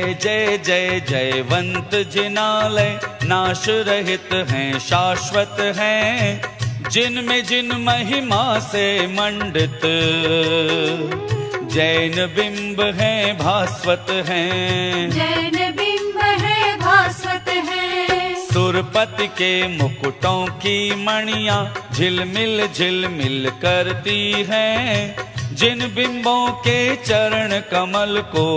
जय जय जय जयवंत जिनालय, नाश रहित हैं शाश्वत हैं, जिनमें जिन महिमा से मंडित, जैन बिंब हैं भास्वत हैं, जैन बिंब है भास्वत है। सुरपति के मुकुटों की मणियां झिलमिल झिलमिल करती हैं, जिन बिंबों के चरण कमल को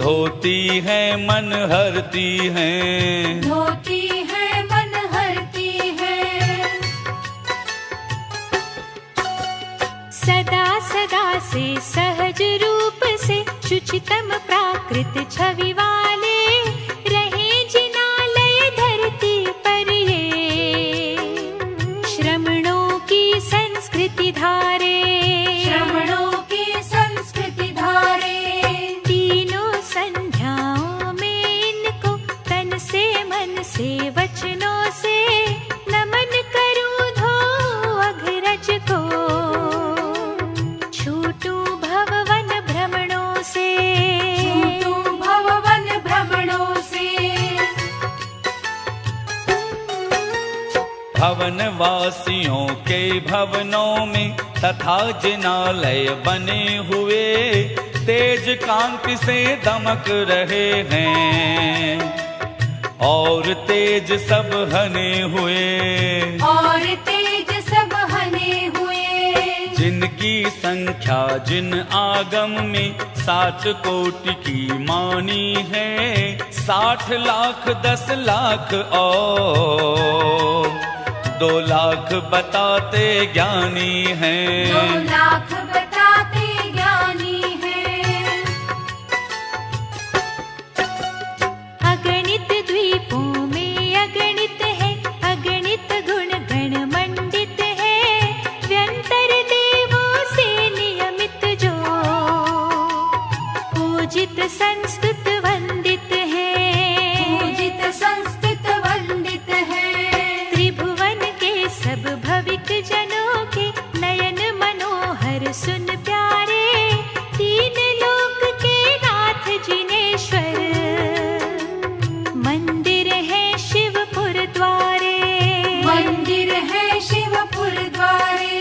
धोती है मन हरती हैं, धोती है मन हरती है। सदा सदा से सहज रूप से शुचितम प्राकृत छवि वाले, रहे जिनालय धरती पर ये, श्रमणों की संस्कृति धारे, श्रमणों की संस्कृति धारे। तीनों संध्याओं में इनको तन से मन से वचनों से नमन करूं धो अघरज को, छूटूं भववन भ्रमणों से, छूटूं भववन भ्रमणों से। भवन वासियों के भवनों में तथा जिनालय बने हुए, तेज कांति से दमक रहे हैं, और तेज सब हने हुए, और तेज सब हने हुए। जिनकी संख्या जिन आगम में 7 कोटि की मानी है, 60 लाख 10 लाख और 2 लाख बताते ज्ञानी हैं, 2 लाख बताते ज्ञानी हैं। अगणित द्वीपों में अगणित है, अगणित गुण गण मंडित है, व्यंतर देवों से नियमित जो, पूजित संस्तुत वंदित है, पूजित संस्कृत वंदित है। त्रिभुवन के सब भविक जनों के नयन मनोहर सुन प्यारे, 3 लोक के नाथ जिनेश्वर, मंदिर है शिवपुर द्वारे, मंदिर है शिवपुर द्वारे।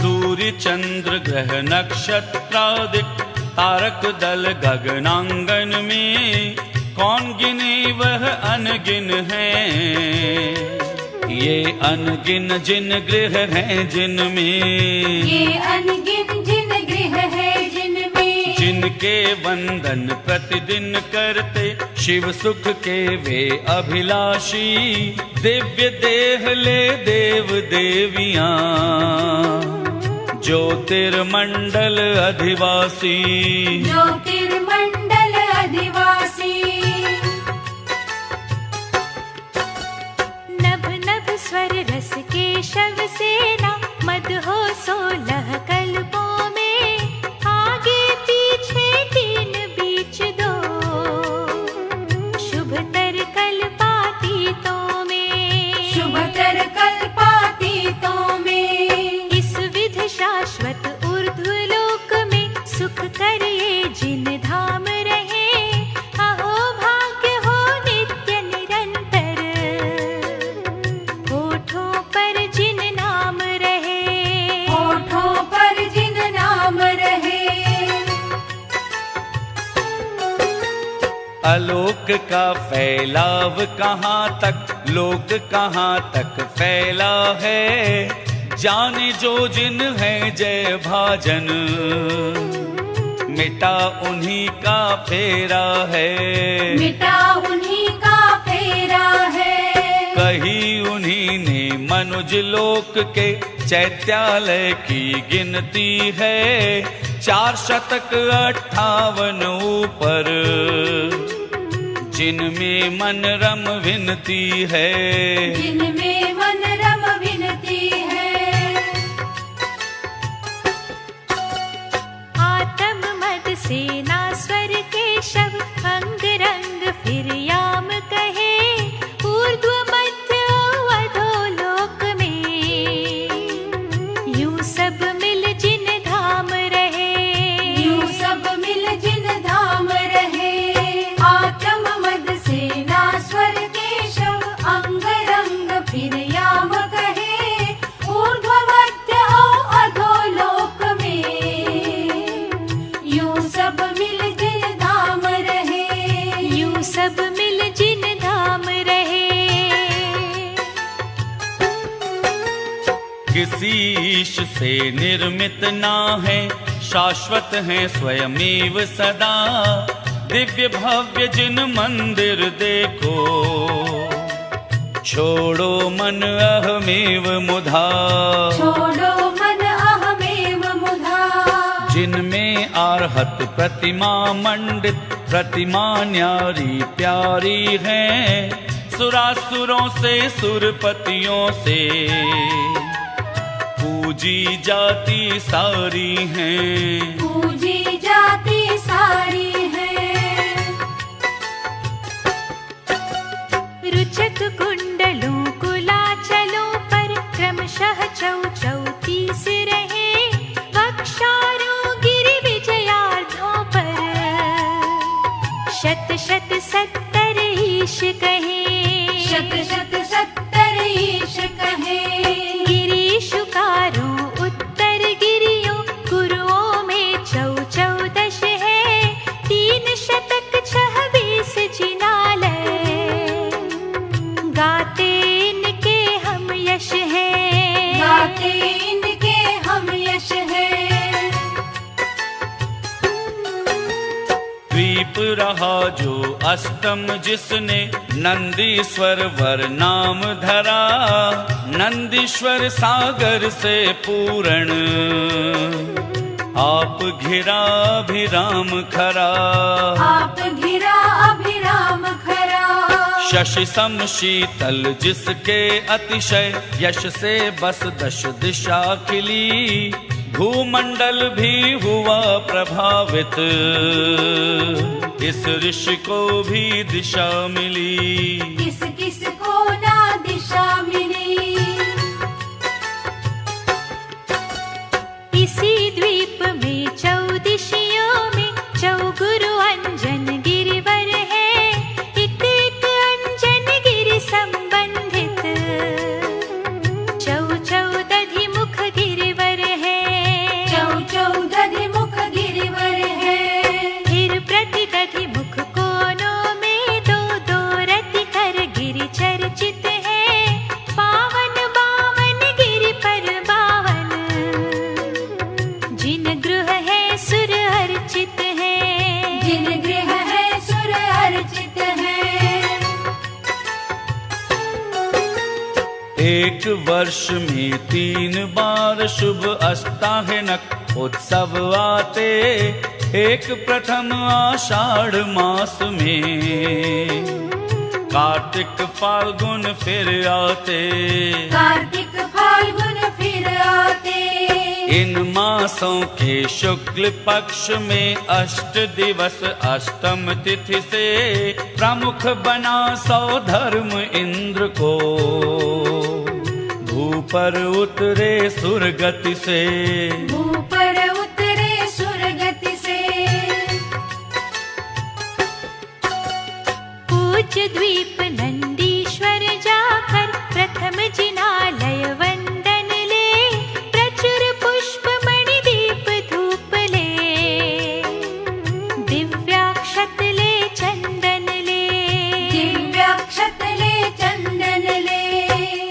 सूर्य चंद्र ग्रह नक्षत्रादिक तारक दल गगनांगन में, कौन गिने वह अनगिन है, ये अनगिन जिन गृह हैं जिनमें, ये अनगिन जिन गृह है जिनमें, जिनके वंदन प्रतिदिन करते शिव सुख के वे अभिलाषी, दिव्य देह ले देव देवियां, ज्योतिर्मंडल अधिवासी, ज्योतिर्मंडल अधिवासी। नभ नभ स्वर रस केशव सेना, मद हो 16 कल्पों में, आगे पीछे 3 बीच 2, शुभतर कल्पातीतों में, शुभतर कल्पातीतों में। इस विध शाश्वत ऊर्ध्वलोक में, सुख करिए जिन धाम रहे, अहो भाग्य हो नित्य निरंतर, होठों पर जिन नाम रहे, होठों पर जिन नाम रहे। आलोक का फैलाव कहाँ तक, लोक कहाँ तक फैला है, जाने जो जिन है जय भाजन, मिटा उन्हीं का फेरा है, मिटा उन्हीं का फेरा है। कही उन्हीं ने मनुज लोक के चैत्यालय की गिनती है, 4 शतक 58 ऊपर, जिनमें मन रम विनती है, जिनमें मन रम विनती है। आत्म मद सेना स्वर केशव, अंग रंग फिर याम कहे, ऊर्ध्व मध्य अधोलोक में, यूं सब मिल जिन धाम रहे, किसी ईश से निर्मित ना है, शाश्वत है स्वयमेव सदा। दिव्य भव्य जिन मंदिर देखो, छोड़ो मन अहमेव मुधा। छोड़ो मन अहमेव मुधा। जिनमें आर्हत प्रतिमा मंडित, प्रतिमा न्यारी प्यारी है। सुरासुरों से सुरपतियों से पूजी जाती सारी हैं। पूजी जाती सारी है। रुचक कुंडलों कुलाचलों पर क्रमशः चौ चौतीस रहे। वक्षारों गिरि विजयार्धों पर शत शत 70 ईश कहे। शत शत 70 ईश कहे। गिरीशुकारों उत्तर गिरियों गुरुओं में 14 है। 3 शतक 26 जिनालय, गाते इनके हम यश है। गाते इनके हम यश है। द्वीप रहा जो अष्टम जिसने, नंदीश्वर वर नाम धरा। नंदीश्वर सागर से पूर्ण, आप घिरा अभिराम खरा। आप घिरा अभिराम खरा। शशि सम शीतल जिसके अतिशय, यश से बस 10 दिशा खिली। भूमंडल भी हुआ प्रभावित, इस ऋषि को भी दिशा मिली। किस किस को ना दिशा मिली। इसी द्वीप में 14 में चौगुरु अंजन गिरिवर है। एक एक अंजन गिरि संबंधित 14 मुख गिरिवर है। 14 मुख गिरिवर है। फिर प्रति दधि मुख कोनों में 2 रति कर गिरि चर्चित है। 52 गिरि पर 52, जिन गृह है सुर अर्चित है। जिन गृह है सुर अर्चित है। एक वर्ष में 3 बार शुभ अष्टाहिनक उत्सव आते। एक प्रथम आषाढ़ मास में, कार्तिक फाल्गुन फिर आते। कार्तिक फाल्गुन फिर आते। इन मासों के शुक्ल पक्ष में 8 दिवस अष्टम तिथि से, प्रमुख बना सौधर्म इंद्र को। भूपर उतरे सुरगति से। ऊपर उतरे सुरगति से। पूज्य द्वीप नंदीश्वर जाकर प्रथम जिनालय वंदन ले। प्रचुर पुष्प मणि दीप धूप ले। दिव्याक्षत ले चंदन ले। दिव्याक्षत ले चंदन ले।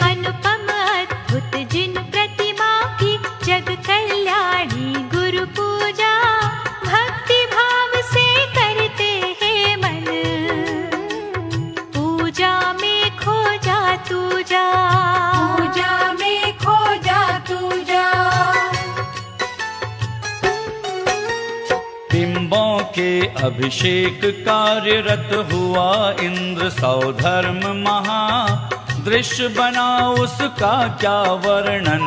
अनुपम अद्भुत जिन प्रतिमा की जग कल्याणी गुरु पूजा। भक्ति भाव से करते हैं मन, पूजा में खो जा तू जा। पूजा में खो जा तू जा। बिंबों के अभिषेक कार्यरत हुआ इंद्र सौधर्म महा। दृश्य बना उसका क्या वर्णन,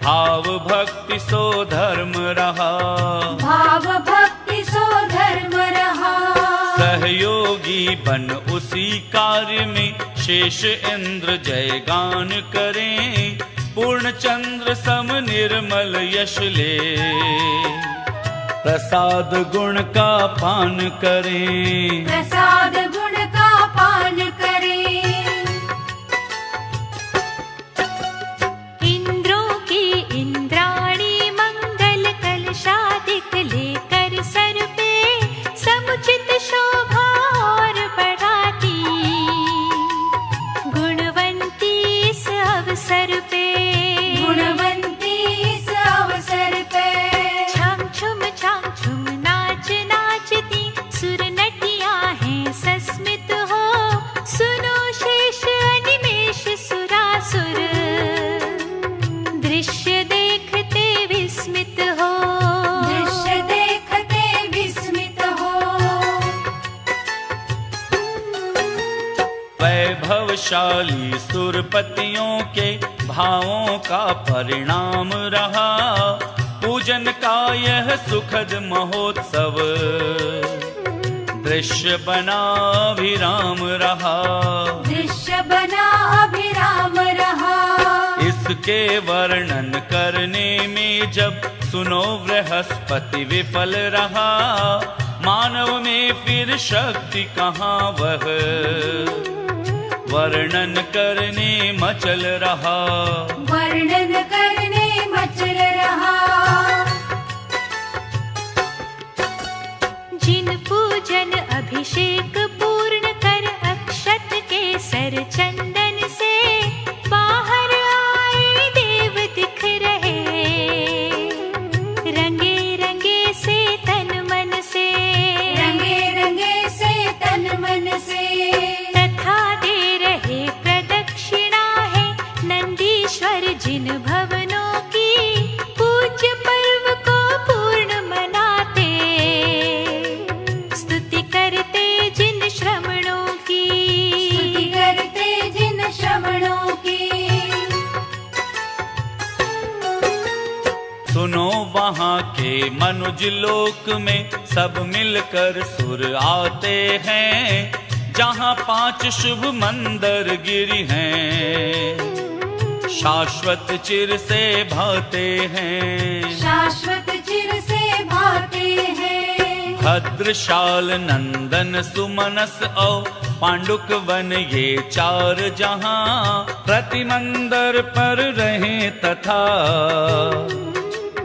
भाव भक्ति सो धर्म रहा। भाव भक्ति सो धर्म रहा। सहयोगी बन उसी कार्य में, शेष इंद्र जय गान करें। पूर्ण चंद्र सम निर्मल यश ले, प्रसाद गुण का पान करें। प्रसाद गुण का पान करें। इंद्रों की इंद्राणी मंगल कलशादिक लेकर सर पे। समुचित शोभा और बढ़ाती, गुणवंती इस अवसर पे। बलशाली सुरपतियों के भावों का परिणाम रहा। पूजन का यह सुखद महोत्सव दृश्य बना अभिराम रहा। दृश्य बना अभिराम रहा। इसके वर्णन करने में जब सुनो बृहस्पति विफल रहा। मानव में फिर शक्ति कहाँ वह वर्णन करने मचल रहा। वर्णन करने मचल रहा। जिन पूजन अभिषेक पूर्ण कर अक्षत केसर चंदन से बाहर आए देव दिख रहे। रंगे रंगे से तन मन से, रंगे रंगे से तन मन से, तथा दे रहे प्रदक्षिणा है नंदीश्वर जिन भवनों की। पूज्य पर्व को पूर्ण मनाते, स्तुति करते जिन श्रमणों की। स्तुति करते जिन श्रमणों की। सुनो वहाँ के मनुज लोक में सब मिलकर सुर आते हैं। जहाँ 5 शुभ मंदिर गिरी हैं, शाश्वत चिर से भाते हैं। शाश्वत चिर से भाते हैं। भद्रशाल नंदन सुमनस और पांडुक वन ये 4 जहाँ प्रति मंदिर पर रहे तथा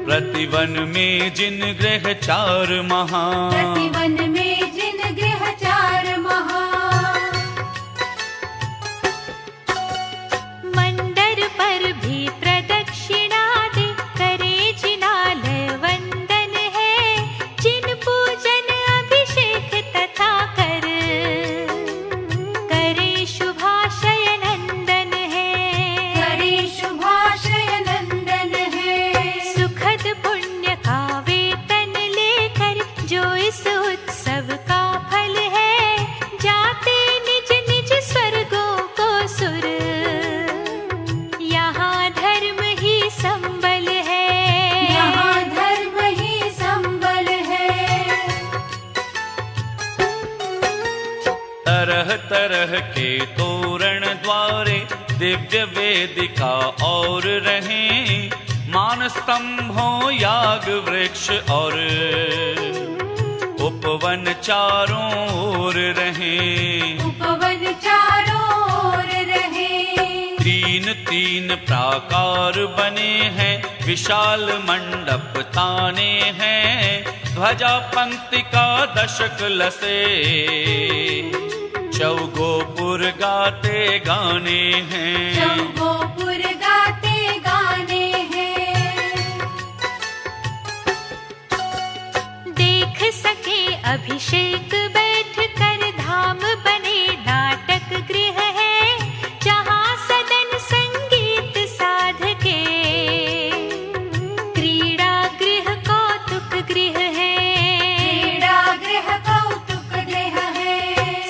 प्रतिवन में जिन गृह 4 महा। प्रतिवन में जिन गृह 4 महा। मंदिर पर भी प्रदक्षिणा दे करे जिनालय वंदन है। जिन पूजन अभिषेक तथा करे शुभाशय नंदन है। करे शुभाशय नंदन है। सुखद पुण्य का वेतन लेकर जो इस उत्सव का फल है। जाते निज निज स्वर्गों को सुर, यहाँ धर्म ही संबल है। यहाँ धर्म ही संबल है। तरह तरह के तोरण द्वारे दिव्य वेदिका और रहे। मान स्तंभों याग वृक्ष और उपवन चारों ओर रहे। उपवन चारों ओर रहे। 3 प्राकार बने हैं। विशाल मंडप ताने हैं। ध्वजा पंक्ति का दशक लसे। चौगोपुर गाते गाने हैं। चौगोपुर गाते गाने हैं। देख सके अभिषेक बैठ कर धाम बने नाटक गृह है। जहाँ सदन संगीत साधके, क्रीड़ा गृह कौतुक गृह है। क्रीड़ा गृह कौतुक गृह है।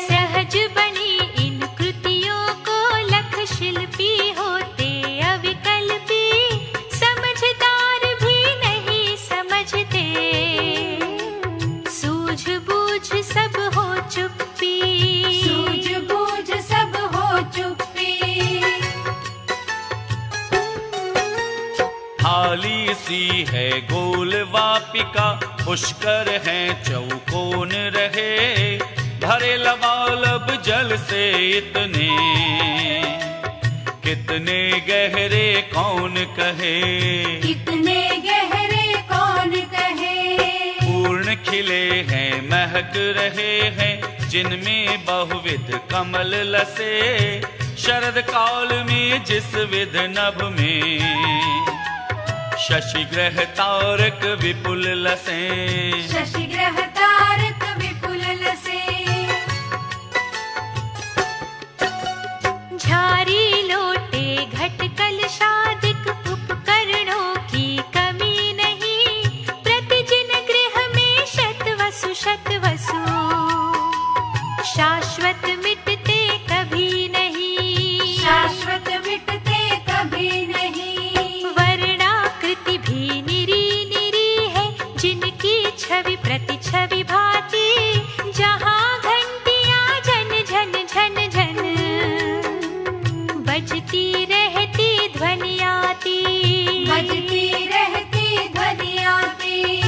सहज बनी इन कृतियों को लख शिल्पी होते अविकल्पी। समझदार भी नहीं समझते, सूझबूझ सब हो चुप्पी। सूझबूझ सब हो चुप्पी। थाली सी है गोल वापिका। पुष्कर है चौकोन रहे। भरे लबालब जल से इतने, कितने गहरे कौन कहे। कितने गहरे कौन कहे। पूर्ण खिले हैं महक रहे हैं। जिनमें बहुविध कमल लसे। शरद काल में जिस विध नभ में शशि ग्रह तारक विपुल लसे। शशि ग्रह तारक विपुल लसे। झारी लोटे घट कलशादिक उपकरणों की कमी नहीं। प्रतिजिन गृह में शत वसु शाश्वत मिटते कभी नहीं। छवि प्रतिछवि भाती, जहाँ घंटियाँ झन झन झन झन बजती रहती ध्वनि आती, बजती रहती ध्वनि आती।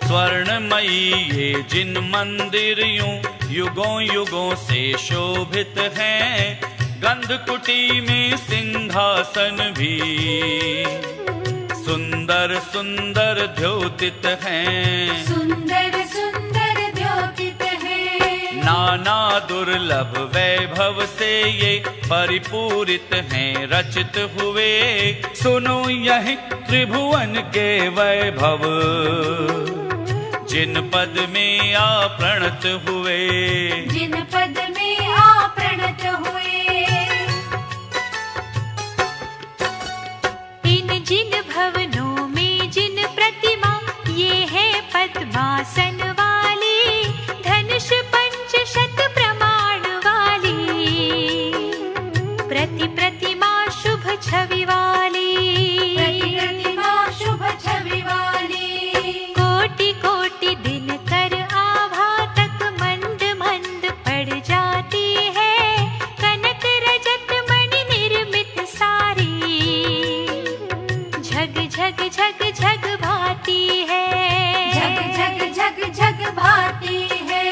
स्वर्णमयी ये जिन मंदिर यूं युगों युगों से शोभित हैं, गंधकुटी में सिंहासन भी सुंदर सुंदर द्योतित हैं, सुंदर सुंदर द्योतित है। नाना दुर्लभ वैभव से ये परिपूरित हैं रचित हुए, सुनो यह त्रिभुवन के वैभव, जिन पद में आपरणत हुए, जिन पद में आपरणत हुए। इन जिन भवनों में जिन प्रतिमा, ये है पद्मासन वाली, धनुष पंचशत प्रमाण वाली, प्रति प्रतिमा शुभ छवि वाली, प्रति प्रतिमा शुभ छवि वाली। कोटि कोटि दिन कर आभा तक मंद मंद पड़ जाती है, कनक रजत मणि निर्मित सारी, झग झग झग झग भाती है, झग झग झग झग भाती है।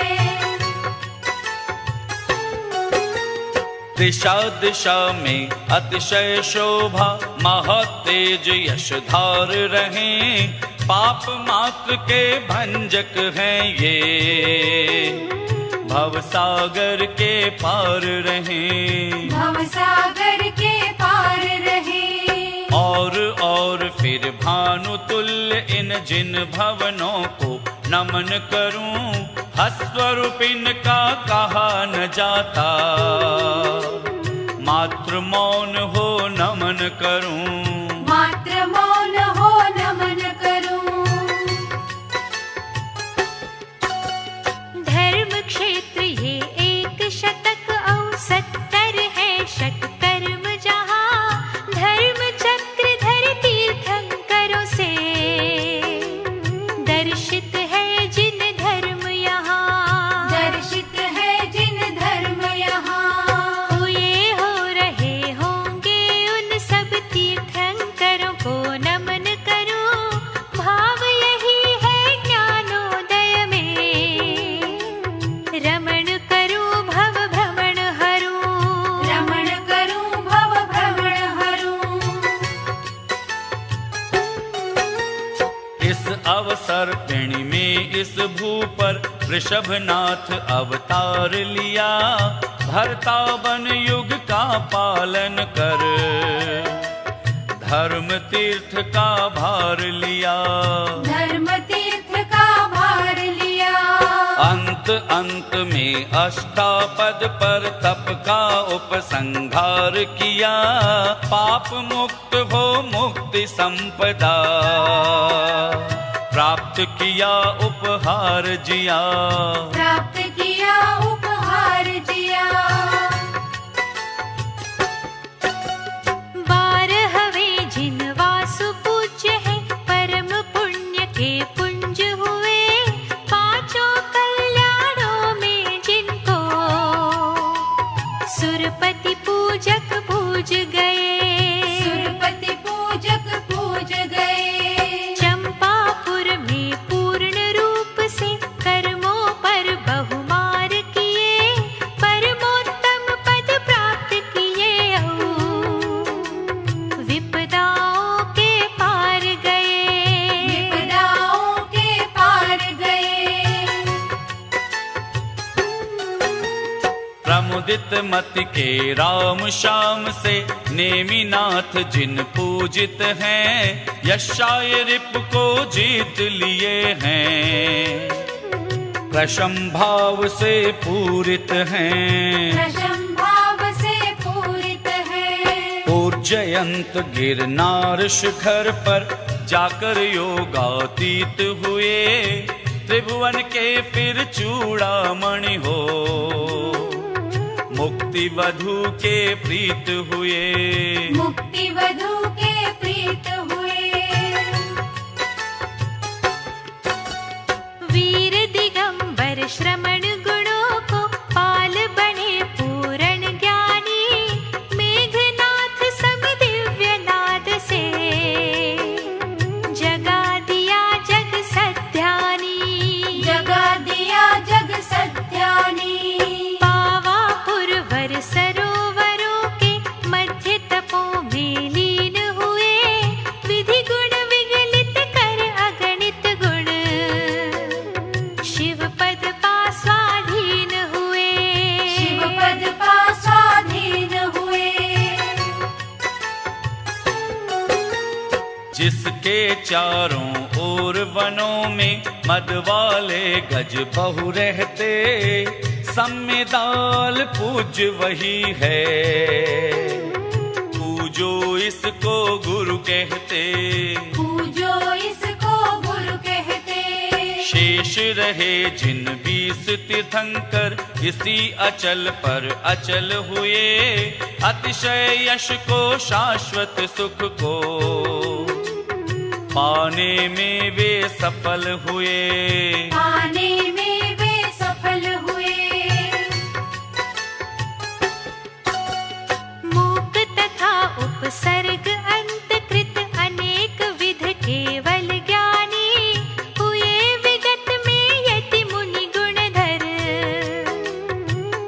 दिशा दिशा में अतिशय शोभा, महातेज यश धार रहे, पाप मात्र के भंजक हैं ये, भवसागर के पार रहे, भवसागर के पार रहे। और फिर भानु तुल्य इन जिन भवनों को नमन करूं, हस्वरूप इनका कहा न जाता, मात्र मौन हो नमन करूं, मात्र मौन हो नमन करूं। धर्म क्षेत्र ये 1 शतक औ 70 है षटकर्म, जहाँ धर्म चक्र धर तीर्थंकरों से, दर्शित है जिन धर्म यहाँ, दर्शित है जिन धर्म यहाँ। हुए हो रहे होंगे उन सब तीर्थंकरों को नमन करूं, भाव यही है ज्ञानोदय में, रमण करूं भव भ्रमण हरूं, रमण करूं भव भ्रमण हरूं। इस अवसर पिणी में इस भू पर वृषभनाथ अवतार लिया, भरता बन युग का पालन कर, धर्म तीर्थ का भार लिया, धर्म तीर्थ का भार लिया। अंत अंत में अष्टापद पर तप का उपसंहार किया, पाप मुक्त हो मुक्ति संपदा, प्राप्त किया उपहार जिया, प्राप्त किया उपहार जिया। 12वें जिन वासु पूज्य है, परम पुण्य के पुंज हुए, 5 कल्याणों में जिनको सुरपति पूजक पूज गए, सुरपति पूजक पूज गए। चंपापुर में पूर्ण रूप से कर्मों पर बहुमार किए, परमोत्तम पद प्राप्त किए, विपदाओं के पार गए, विपदाओं के पार गए। प्रमुदित मति के राम श्याम से नेमिनाथ जिन पूजित हैं, यशाय रिप को जीत लिए हैं, प्रशंभाव से पूरित हैं, प्रशंभाव से पूरित है। ऊर्जयंत गिरनार शिखर पर जाकर योगातीत हुए, त्रिभुवन के फिर चूड़ामणि हो, मुक्ति वधु के प्रीत हुए, मुक्ति वधु के प्रीत हुए। चारों ओर वनों में मद वाले गज बहु रहते, सम्मेदाल पूज्य वही है, पूजो इसको गुरु कहते, पूजो इसको गुरु कहते। शेष रहे जिन 20 तीर्थंकर, इसी अचल पर अचल हुए, अतिशय यश को शाश्वत सुख को पाने में वे सफल हुए, पाने में वे सफल हुए। मूक तथा उपसर्ग अंतकृत अनेक विध केवल ज्ञानी, हुए विगत में यति मुनि गुणधर,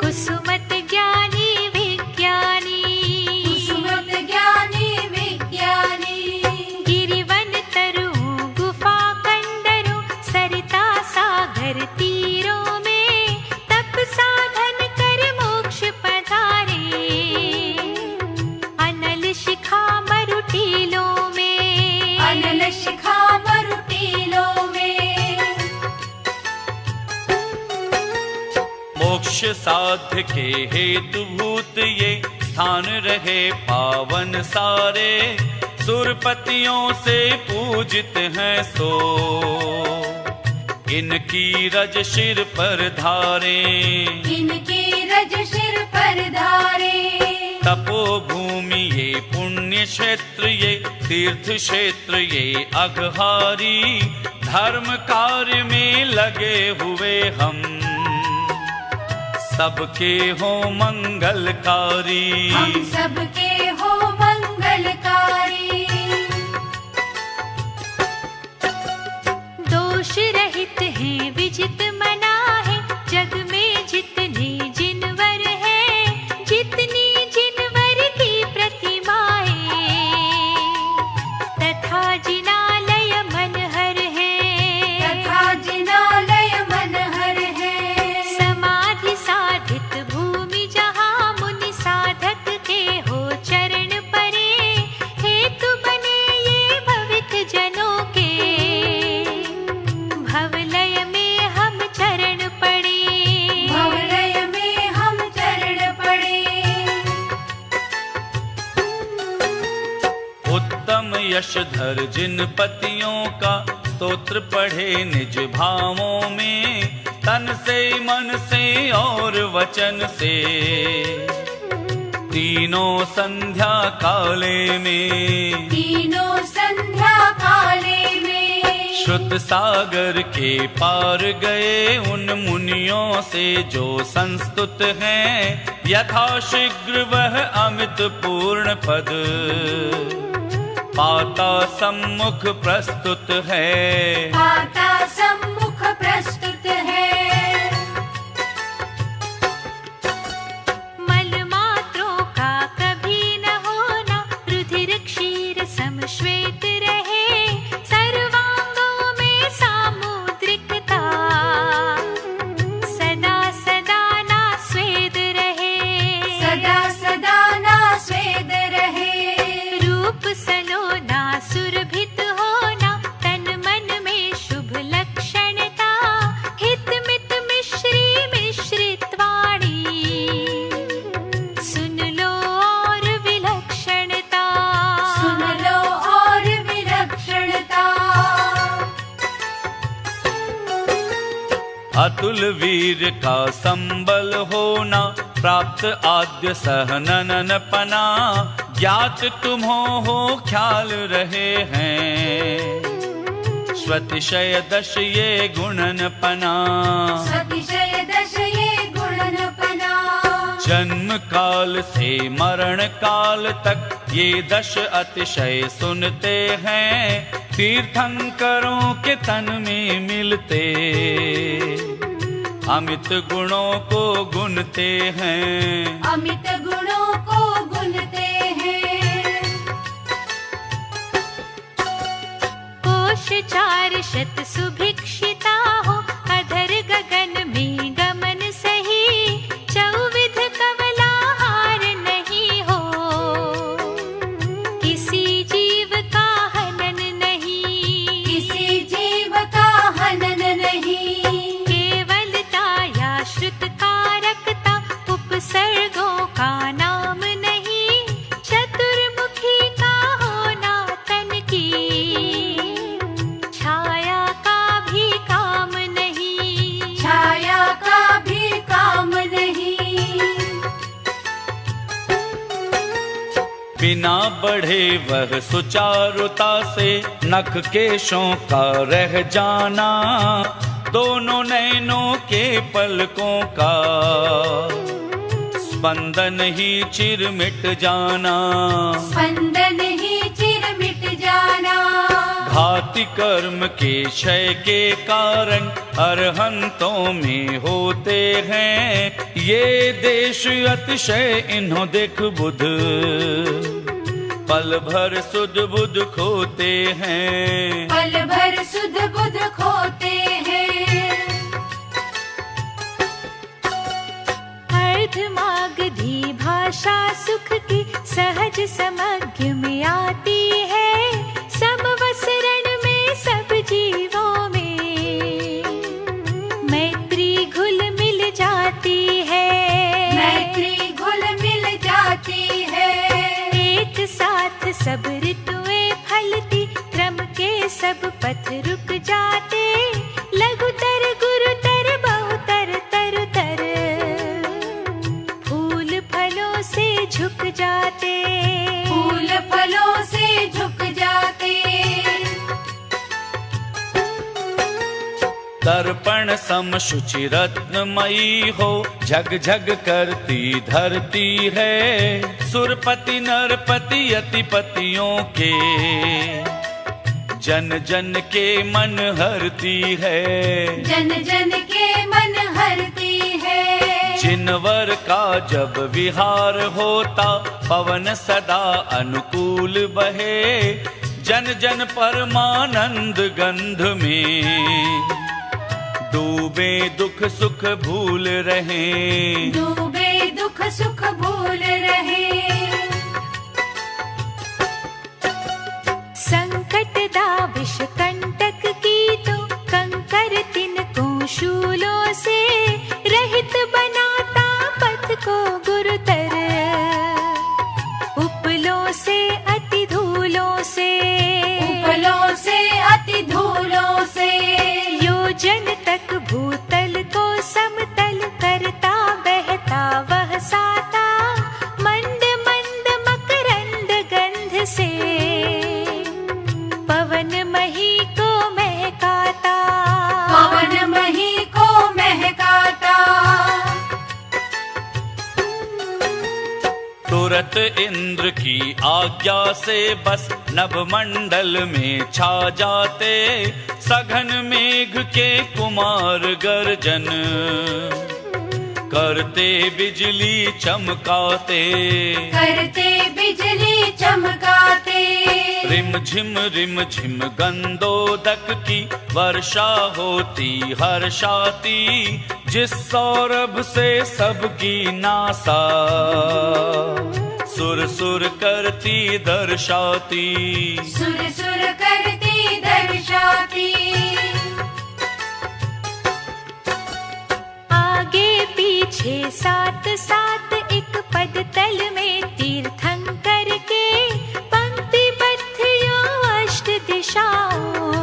कुसुमत ज्ञानी विज्ञानी, कुसुमत ज्ञानी विज्ञानी। गिरिवन तरु गुफा कंदरों, सरिता सागर तीरों में, तप साधन कर मोक्ष पधारे, अनल शिखा मरुटीलों में, अनल शिखा मरुटीलों में। मोक्ष साध्य के हेतु भूत ये स्थान रहे पावन सारे, सुरपतियों से पूजित हैं सो, इनकी रज सिर पर धारे, इनके रज सिर पर धारे। तपोभूमि ये पुण्य क्षेत्र ये तीर्थ क्षेत्र ये अघहारी, धर्म कार्य में लगे हुए हम, सबके हो मंगलकारी, हम सबके हो मंगलकारी। दोष रहित हैं विजित मना है, जग में जितने जिनवर हैं, जितनी जिनवर की प्रतिमाएं, तथा जिनालय मनहर है, तथा जिनालय मनहर है। समाधि साधित भूमि जहाँ मुनि साधक के हो चरण परे, हेतु बने ये भविक जनों के, भवलय में हम चरण पड़े, भवलय में हम चरण पड़े। उत्तम यशधर जिन पतियों का स्तोत्र पढ़े निज भावों में, तन से मन से और वचन से, तीनों संध्या काले में, तीनों संध्या काले में। श्रुत सागर के पार गए उन मुनियों से जो संस्तुत हैं, यथाशीघ्र वह अमित पूर्ण पद पाता सम्मुख प्रस्तुत है, पाता सम्मुख प्रस्तुत है। मल मात्रों का कभी न होना, रुधिर क्षीर सम श्वेत रहे, सर्वांगों में सामुद्रिकता, सदा सदा ना स्वेद रहे, सदा सदा ना स्वेद रहे। रूप सलोना सुरभित होना, तन मन में शुभ लक्षणता, हित मित मिश्री मिश्रित वाणी, सुन लो और विलक्षणता, सुन लो और विलक्षणता। अतुल वीर का संबल होना, प्राप्त आद्य सहनन पना, ज्ञात तुम्हों हो ख्याल रहे हैं, स्वतिशय दश ये गुणन पना, सतिशय दश ये गुणनपना। जन्म काल से मरण काल तक ये 10 अतिशय सुनते हैं, तीर्थंकरों के तन में मिलते, अमित गुणों को गुनते हैं, अमित गुणों को गुनते हैं। कोश 400 सुभिक्षिता हो, अधर गगन में गमन सही, चौविध कमला हार नहीं हो, किसी जीव का हनन नहीं, ना बढ़े वह सुचारुता से, नख केशों का रह जाना, दोनों नैनों के पलकों का स्पंदन ही चिर मिट जाना, स्पंदन ही चिर मिट जाना। घाति कर्म के क्षय के कारण अरहंतों में होते हैं ये देश अतिशय, इन्हों देख बुध पल भर सुध बुध खोते हैं, पल भर सुध बुध खोते हैं। अर्धमागधी भाषा सुख की सहज समज्ञ में आती है, समवसरण में सब जीवों में मैत्री घुल मिल जाती है, मैत्री घुल मिल जाती है। एक साथ सब ऋतुएं फलती, क्रम के सब पथ रुक जाते, लघुतर गुरुतर बहुतर तरुतर फूल फलों से झुक जाते, फूल फलों से झुक जाते। दर्पण सम शुचि रत्नमयी हो, झग झग करती धरती है, सुरपति नरपति यतिपतियों के जन जन के मन हरती है, जन जन के मन हरती है। जिनवर का जब विहार होता, पवन सदा अनुकूल बहे, जन जन परमानंद गंध में डूबे दुख सुख भूल रहे, डूबे दुख सुख भूल रहे। संकट दाविश कंटक की तो कंकर तिनको शूलों से, रहित बनाता पथ को गुरुतर, उपलों से अति धूलों से, उपलों से अति धूलों से। योजन तक भूतल को समतल करता, बहता वह साता, मंद मंद मकरंद गंध से पवन मही को महकाता, पवन मही को महकाता। तुरत इंद्र की आज्ञा से बस नभमंडल में छा जाते, सघन मेघ के कुमार गर्जन करते बिजली चमकाते, करते बिजली चमकाते। रिम झिम गंधोदक की वर्षा होती हर्षाती, जिस सौरभ से सबकी नासा सुर सुर करती दर्शाती, सुर सुर करती दर्शाती। आगे पीछे साथ साथ एक पद तल में तीर्थंकर के, पंक्तिबद्ध यो अष्ट दिशाओं,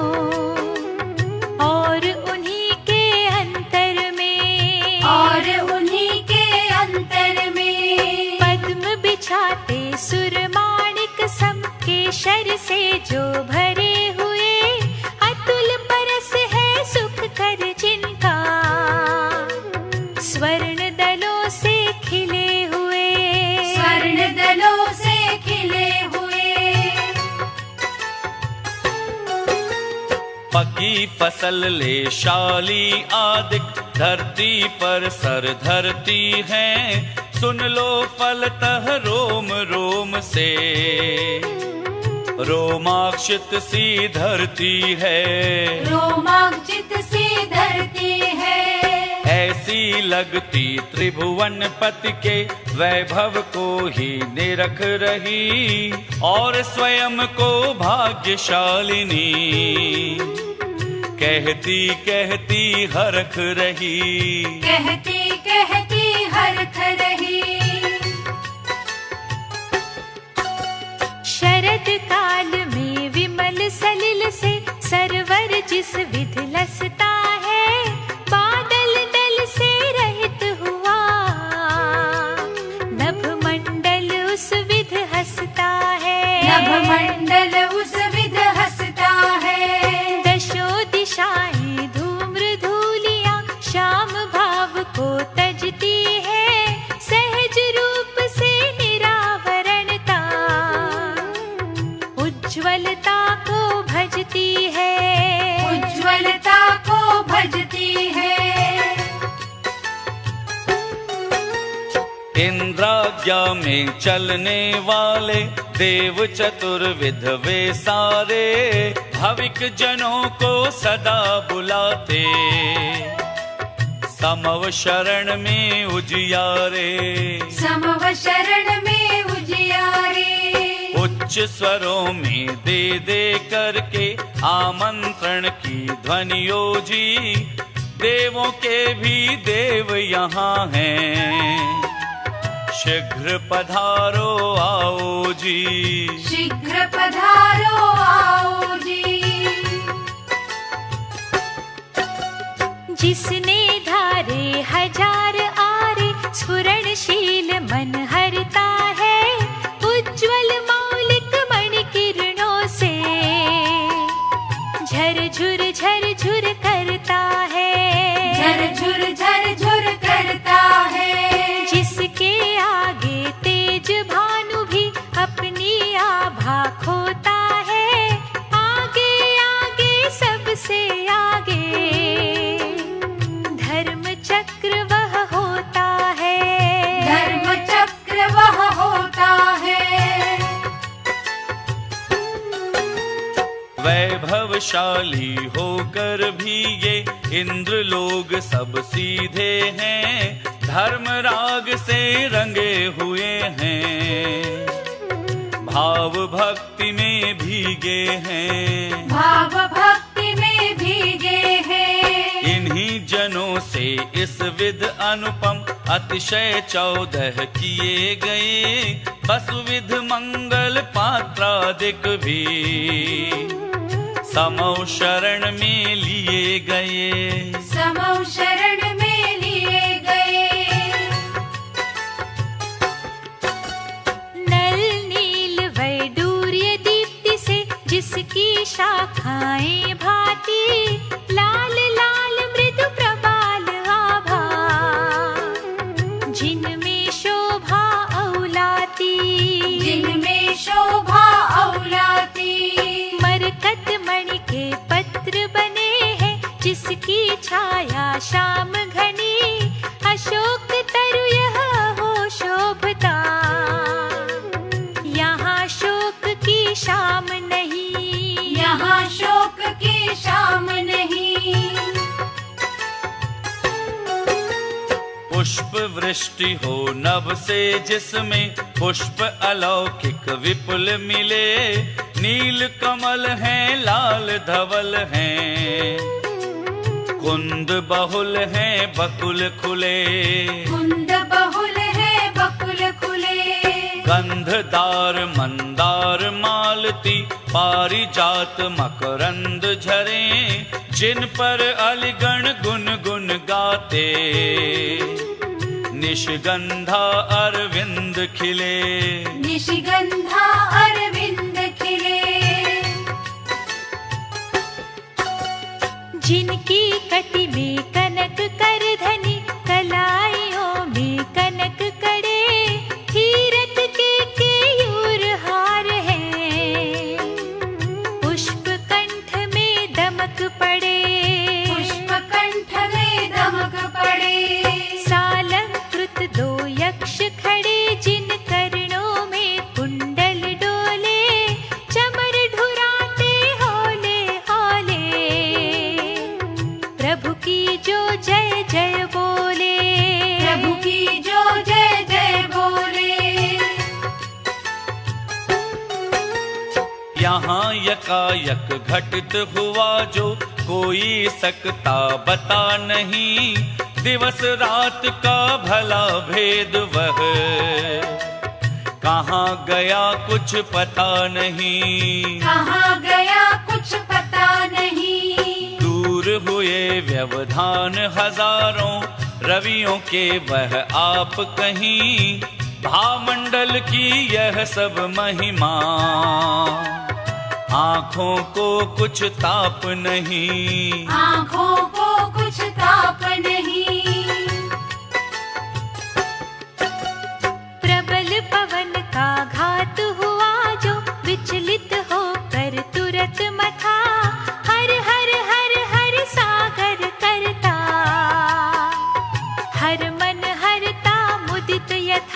और उन्हीं के अंतर में, और उन्हीं के अंतर में पद्म बिछाते सुरमाणिक सम केशर से जो भरे हुए, अतुल परस है सुख कर जिनका, स्वर्ण दलों से खिले हुए, स्वर्ण दलों से खिले हुए। पकी फसल ले शाली आदिक, धरती पर सर धरती है, सुन लो फलतः रोम रोम से रोमाक्षित सी धरती है, रोमांचित सी धरती है। ऐसी लगती त्रिभुवन पति के वैभव को ही निरख रही, और स्वयं को भाग्यशालिनी कहती कहती हरख रही, कहती कहती हरख रही। शरद काल में विमल सलिल से सरवर जिस विध लसता है, बादल दल से रहित हुआ, नभ मंडल उस विध हंसता इंद्राज्ञा में चलने वाले देव चतुर्विध वे सारे, भाविक जनों को सदा बुलाते, समव शरण में उजियारे, समव शरण में उजियारे। उच्च स्वरों में दे दे करके आमंत्रण की ध्वनियों जी, देवों के भी देव यहाँ हैं, शीघ्र पधारो आओ जी, शीघ्र पधारो आओ जी। जिसने धारे हजार आरे, स्फुरणशील मन हरता है, उज्ज्वल मौलिक मणि किरणों से झरझुर करता है, झरझुर करता है। जिसके आगे तेज भानु भी अपनी आभा खोता है, आगे आगे सबसे आगे धर्म चक्र वह होता है, धर्म चक्र वह होता है। वैभवशाली होकर भी ये इंद्र लोग सब सीधे हैं, धर्म राग से रंगे हुए हैं, भाव भक्ति में भीगे हैं, भाव भक्ति में भीगे हैं। इन्हीं जनों से इस विध अनुपम अतिशय 14 किए गए, वसुविध मंगल पात्रादिक भी समौ शरण में लिए गए, समौ शरण में लिए गए। नल नील वैडूर्य दीप्ति से जिसकी शाखाएं भाती, लाल लाल मृदु प्रबाल आभा, जिनमें शोभा औलाती, जिनमें शोभा औलाती। मरकत मणि के पत्र बने हैं, जिसकी छाया श्याम घनी, अशोक तरु यह हो शोभता, यहाँ शोक की शाम नहीं, यहाँ शोक की शाम नहीं। पुष्प वृष्टि हो नभ से जिसमें पुष्प अलौकिक विपुल मिले, नील कमल हैं लाल धवल हैं, कुंद बहुल हैं बकुल खुले, कुंद बहुल है बकुल खुले। गंधदार मंदार मालती पारिजात मकरंद झरे, जिन पर अलिगण गुन गुन गाते, निशिगंधा अरविंद खिले, निशिगंधा अरविंद खिले। जिनकी कटी में कनक करधनी, कलाइयों में कनक कड़े, हीरक के केयूर हार हैं, पुष्प कंठ में दमक पड़े, पुष्प कंठ में दमक पड़े। सालंकृत 2 यक्ष खड़े, जिन कर्णों में कुंडल डोले, चमर ढुराते होले होले, प्रभु की जो जय जय बोले, प्रभु की जो जय जय बोले। यहाँ यकायक घटित हुआ जो कोई सकता बता नहीं, दिवस रात का भला भेद वह, कहाँ गया कुछ पता नहीं, कहाँ गया कुछ पता नहीं। दूर हुए व्यवधान हजारों रवियों के वह आप कहीं, भामंडल की यह सब महिमा, आँखों को कुछ ताप नहीं, आँखों को कुछ ताप नहीं। प्रबल पवन का घात हुआ जो, विचलित होकर तुरत मथा, हर हर हर हर सागर करता, हर मन हरता मुदित यथा।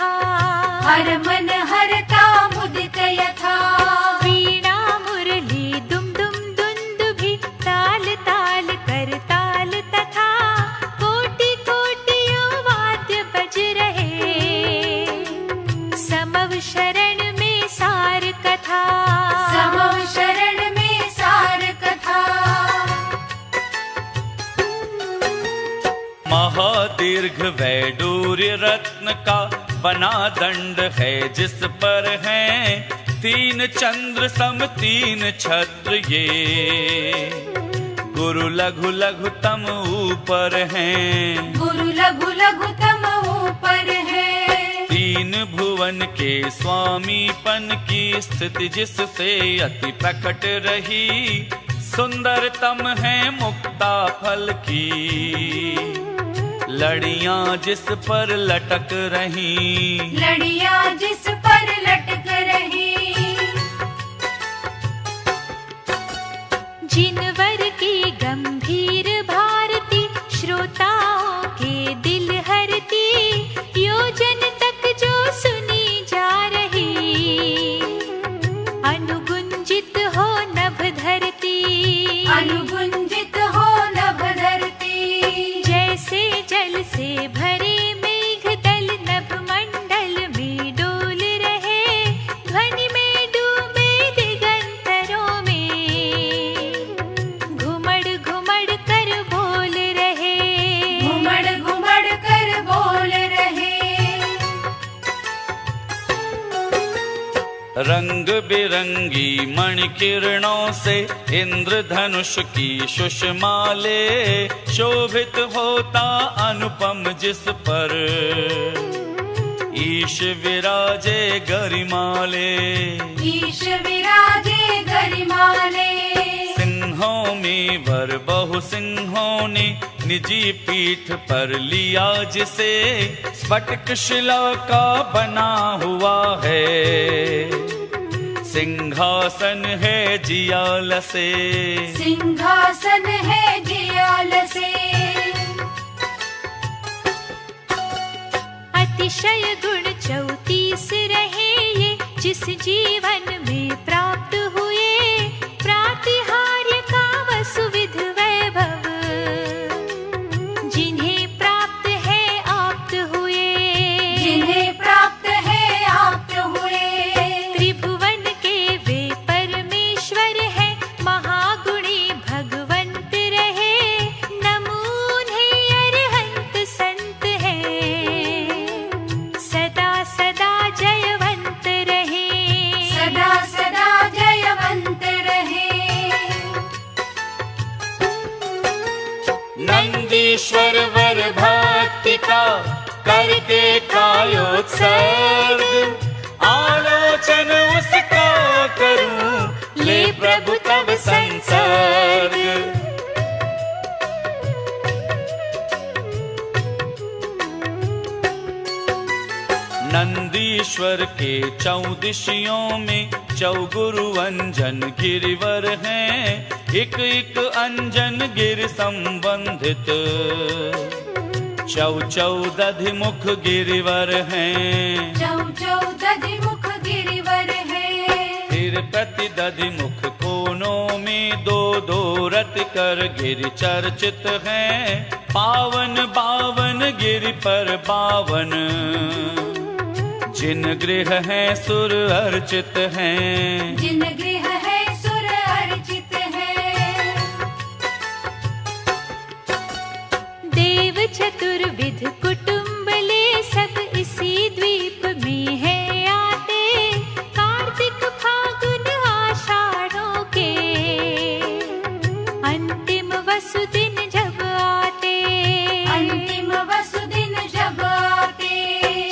हर मन हरता मुदित यथा। वीणा मुरली दुम दुम दुंदुभि ताल ताल कर ताल तथा कोटि कोटियों वाद्य बज रहे। समव शरण में सार कथा, समव शरण में सार कथा। महादीर्घ वैडूर्य रत्न का बना दंड है जिस पर हैं 3 चंद्र सम 3 छत्र ये। गुरु लघु लघुतम ऊपर हैं, गुरु लघु लघुतम ऊपर है। 3 भुवन के स्वामीपन की स्थिति जिससे अति प्रकट रही। सुंदरतम है मुक्ता फल की लड़ियां जिस पर लटक रही। लड़ियां जिस पर लटक रही। जिनवर की गंभीर भारती श्रोताओं के दिल हरती। योजन तक जो सुनी जा रही अनुगुंजित हो नभ धरती। अनुगुंजित हो नभ धरती। जैसे जल से भरे मेघ दल नभ मंडल में डोल रहे। ध्वनि में डूबे दिगंतरों में घुमड़ घुमड़ कर बोल रहे। घुमड़ घुमड़ कर बोल रहे। रंग बिरंगी मणिकिरणों से इंद्रधनुष की सुषमाले। शोभित होता अनुपम जिस पर ईश विराजे गरिमाले। ईश विराजे गरिमाले। सिंहों में वर बहु सिंहों ने निजी पीठ पर लिया जिसे। स्फटिक शिला का बना हुआ है सिंहासन है जियाल से। सिंहासन है जियाल से। अतिशय गुण 34 रहे ये जिस जीवन में प्राप्त हुए। प्रातिहार्य का वसुविध वैभव जिन्हें प्राप्त है आप्त हुए। जिन्हें प्राप्त है आप्त हुए। त्रिभुवन के वे परमेश्वर है महागुणी भगवंत रहे। नमूने अरहंत संत है सदा सदा जयवंत रहे। सदा सदा जयवंत रहे। नंदीश्वर वर भक्ति का करके कायोत्सर्ग। आलोचन उसका करूं ले प्रभु तब संसर्ग। नंदीश्वर के 4 दिशियों में चौगुरु अंजन गिरिवर हैं। एक एक अंजन गिर संबंधित 14 मुख गिरिवर हैं। 14 मुख गिरिवर है। फिर प्रति दधिमुख कोनों में 2 रति कर गिरि चर्चित हैं। 52 गिरि पर 52 जिन गृह हैं सुर अर्चित हैं। जिन गृह है सुर अर्चित है। देव चतुर्विध कुटुंब ले सब इसी द्वीप में है आते। कार्तिक फागुन आषाढ़ों के अंतिम वसु दिन जब आते। अंतिम वसु दिन जब आते।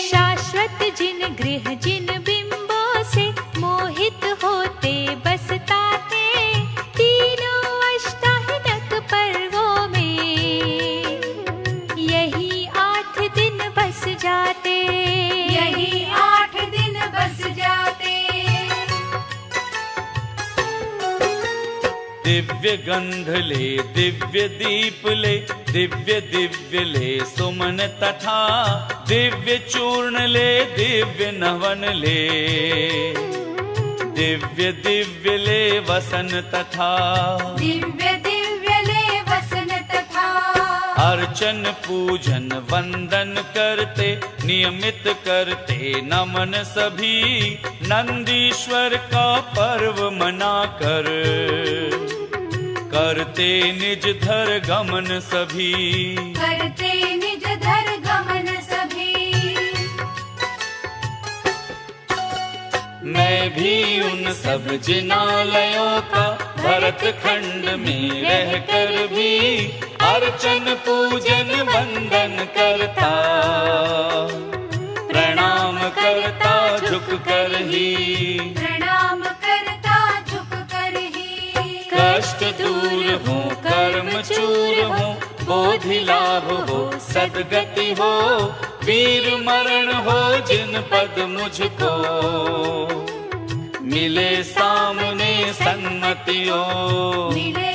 शाश्वत जिन गृह जिन बिंबों से मोहित होते बसताते। तीनों अष्टाहिनक पर्वों में यही 8 दिन बस जाते। यही 8 दिन बस जाते। दिव्य गंध ले दिव्य दीप ले दिव्य दिव्य ले सुमन तथा दिव्य चूर्ण ले दिव्य नवन ले, दिव्य दिव्य ले वसन तथा, दिव्य दिव्य ले वसन तथा। अर्चन पूजन वंदन करते, नियमित करते नमन सभी, नंदीश्वर का पर्व मनाकर, करते निज धर गमन सभी, करते निज धर गमन सभी। मैं भी उन सब जिनालयों का भरत खंड में रहकर भी, अर्चन पूजन वंदन करता, प्रणाम करता झुक कर ही, प्रणाम करता झुक कर ही। कष्ट दूर हो कर्म चूर हो, बोधि लाभ हो सदगति हो, वीर मरण हो जिन पद मुझको, मिले सामने सन्मतियों, मिले